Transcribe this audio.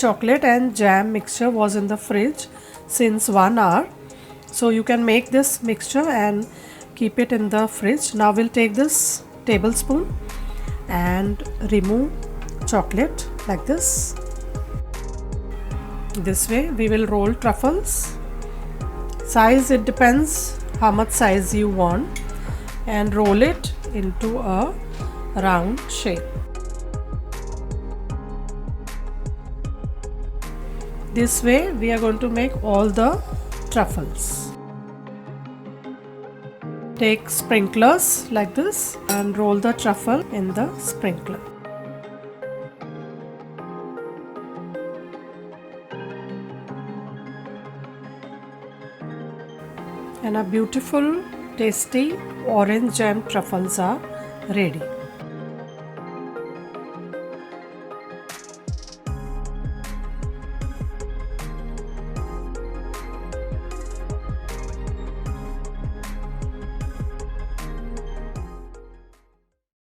chocolate and jam mixture was in the fridge since 1 hour. So you can make this mixture and keep it in the fridge. Now we'll take this tablespoon and remove chocolate like this. This way we will roll truffles. Size, it depends how much size you want, and roll it into a round shape. This way we are going to make all the truffles. Take sprinklers like this and roll the truffle in the sprinkler. And our beautiful tasty orange jam truffles are ready.